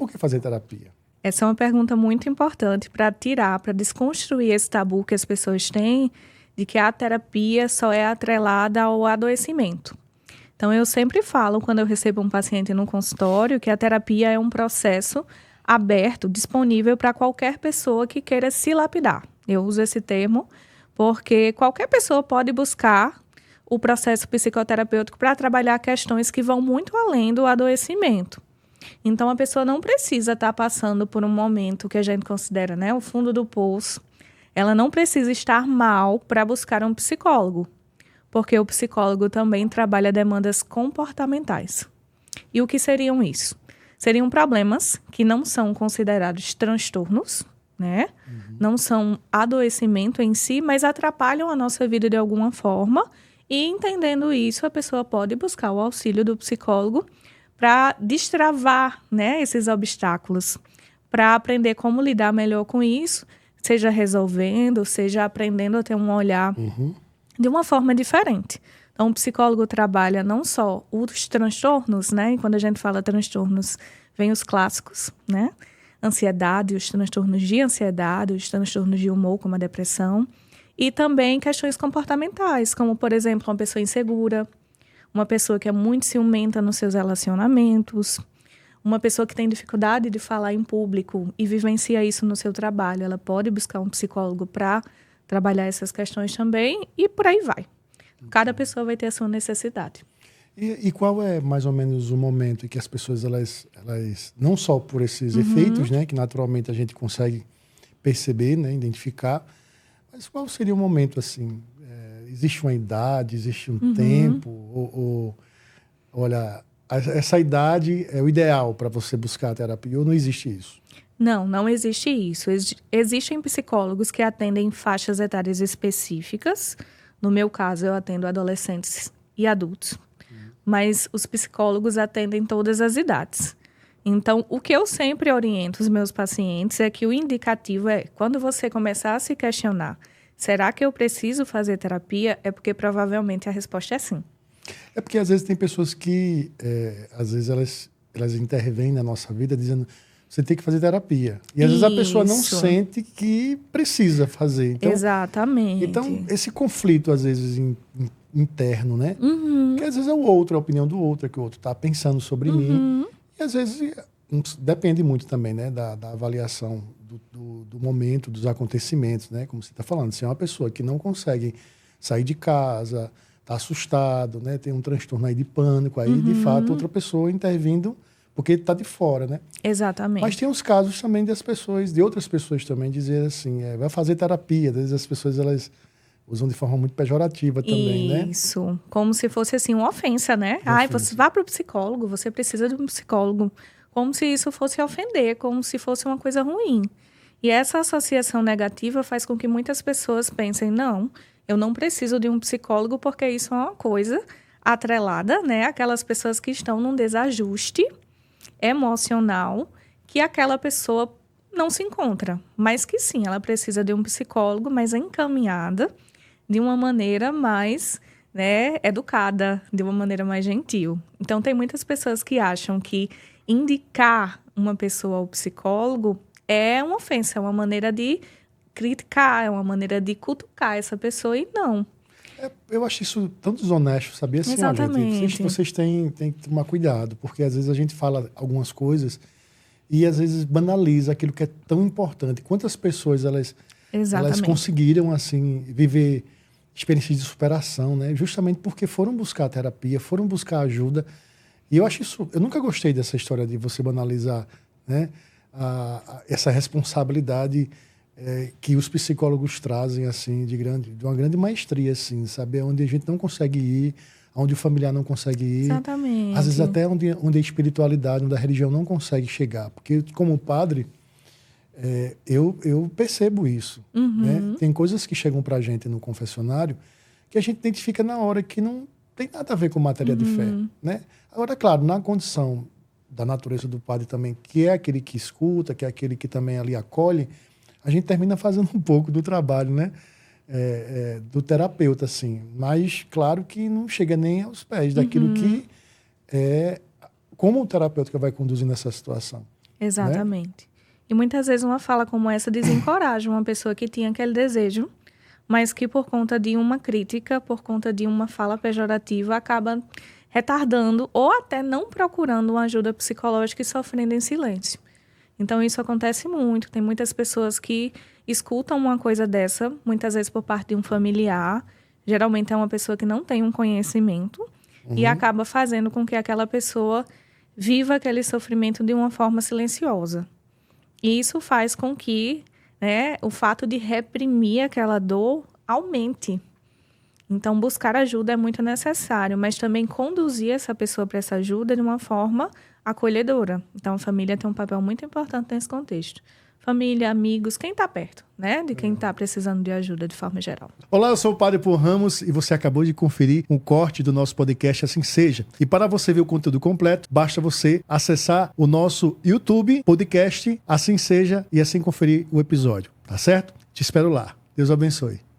Por que fazer terapia? Essa é uma pergunta muito importante para desconstruir esse tabu que as pessoas têm de que a terapia só é atrelada ao adoecimento. Então, eu sempre falo, quando eu recebo um paciente no consultório, que a terapia é um processo aberto, disponível para qualquer pessoa que queira se lapidar. Eu uso esse termo porque qualquer pessoa pode buscar o processo psicoterapêutico para trabalhar questões que vão muito além do adoecimento. Então, a pessoa não precisa estar passando por um momento que a gente considera, né, o fundo do poço. Ela não precisa estar mal para buscar um psicólogo, porque o psicólogo também trabalha demandas comportamentais. E o que seriam isso? Seriam problemas que não são considerados transtornos, né? Não são adoecimento em si, mas atrapalham a nossa vida de alguma forma. E entendendo isso, a pessoa pode buscar o auxílio do psicólogo para destravar, né, esses obstáculos, para aprender como lidar melhor com isso, seja resolvendo, seja aprendendo a ter um olhar de uma forma diferente. Então, o psicólogo trabalha não só os transtornos, né? E quando a gente fala transtornos, vem os clássicos, né? Ansiedade, os transtornos de ansiedade, os transtornos de humor, como a depressão, e também questões comportamentais, como, por exemplo, uma pessoa insegura, uma pessoa que é muito ciumenta nos seus relacionamentos, uma pessoa que tem dificuldade de falar em público e vivencia isso no seu trabalho. Ela pode buscar um psicólogo para trabalhar essas questões também e por aí vai. Cada pessoa vai ter a sua necessidade. E qual é mais ou menos o momento em que as pessoas, elas não só por esses efeitos, né, que naturalmente a gente consegue perceber, né, identificar, mas qual seria o momento assim? Existe uma idade, existe um tempo? Olha, essa idade é o ideal para você buscar a terapia ou não existe isso? Não, não existe isso. Existem psicólogos que atendem faixas etárias específicas. No meu caso, eu atendo adolescentes e adultos. Mas os psicólogos atendem todas as idades. Então, o que eu sempre oriento os meus pacientes é que o indicativo é, quando você começar a se questionar, será que eu preciso fazer terapia? É porque provavelmente a resposta é sim. É porque às vezes tem pessoas que, às vezes elas intervêm na nossa vida dizendo, você tem que fazer terapia. E às vezes a pessoa não sente que precisa fazer. Então, exatamente. Então, esse conflito, às vezes, interno, né? Que às vezes é o outro, a opinião do outro, é que o outro está pensando sobre mim. E às vezes depende muito também, né? Da avaliação do momento, dos acontecimentos, né? Como você está falando. Se é uma pessoa que não consegue sair de casa, está assustado, né? Tem um transtorno aí de pânico, aí de fato outra pessoa intervindo porque está de fora, né? Exatamente. Mas tem os casos também de outras pessoas também dizer assim, vai fazer terapia. Às vezes as pessoas, elas usam de forma muito pejorativa também, né? Isso, como se fosse assim uma ofensa, né? Ai, você vá para o psicólogo, você precisa de um psicólogo. Como se isso fosse ofender, como se fosse uma coisa ruim. E essa associação negativa faz com que muitas pessoas pensem, não, eu não preciso de um psicólogo porque isso é uma coisa atrelada, né? Aquelas pessoas que estão num desajuste emocional que aquela pessoa não se encontra, mas que sim, ela precisa de um psicólogo, mas encaminhada de uma maneira mais, né, educada, de uma maneira mais gentil. Então, tem muitas pessoas que acham que indicar uma pessoa ao psicólogo é uma ofensa, é uma maneira de criticar, é uma maneira de cutucar essa pessoa, e não. Eu acho isso tão desonesto, sabia? Assim, Exatamente. Gente, vocês têm que tomar cuidado, porque às vezes a gente fala algumas coisas e às vezes banaliza aquilo que é tão importante. Quantas pessoas elas conseguiram assim viver experiências de superação, né? Justamente porque foram buscar terapia, foram buscar ajuda. E eu acho isso, eu nunca gostei dessa história de você banalizar, né? Essa responsabilidade que os psicólogos trazem assim de uma grande maestria, assim, sabe? Onde a gente não consegue ir, onde o familiar não consegue ir. Exatamente. Às vezes até onde a espiritualidade, onde a religião não consegue chegar. Porque como padre, eu percebo isso. Né? Tem coisas que chegam pra gente no confessionário que a gente identifica na hora que não tem nada a ver com matéria de fé. Né? Agora, claro, na condição da natureza do padre também, que é aquele que escuta, que é aquele que também ali acolhe, a gente termina fazendo um pouco do trabalho, né? Do terapeuta, assim. Mas, claro que não chega nem aos pés daquilo que como o terapeuta vai conduzir nessa situação. Exatamente. Né? E muitas vezes uma fala como essa desencoraja uma pessoa que tinha aquele desejo, mas que por conta de uma crítica, por conta de uma fala pejorativa, acaba retardando ou até não procurando uma ajuda psicológica e sofrendo em silêncio. Então, isso acontece muito. Tem muitas pessoas que escutam uma coisa dessa, muitas vezes por parte de um familiar. Geralmente é uma pessoa que não tem um conhecimento e acaba fazendo com que aquela pessoa viva aquele sofrimento de uma forma silenciosa. E isso faz com que, né, o fato de reprimir aquela dor aumente. Então, buscar ajuda é muito necessário, mas também conduzir essa pessoa para essa ajuda de uma forma acolhedora. Então, a família tem um papel muito importante nesse contexto. Família, amigos, quem está perto, né? De quem está precisando de ajuda de forma geral. Olá, eu sou o Padre Paul Ramos e você acabou de conferir um corte do nosso podcast Assim Seja. E para você ver o conteúdo completo, basta você acessar o nosso YouTube, podcast Assim Seja, e assim conferir o episódio, tá certo? Te espero lá. Deus abençoe.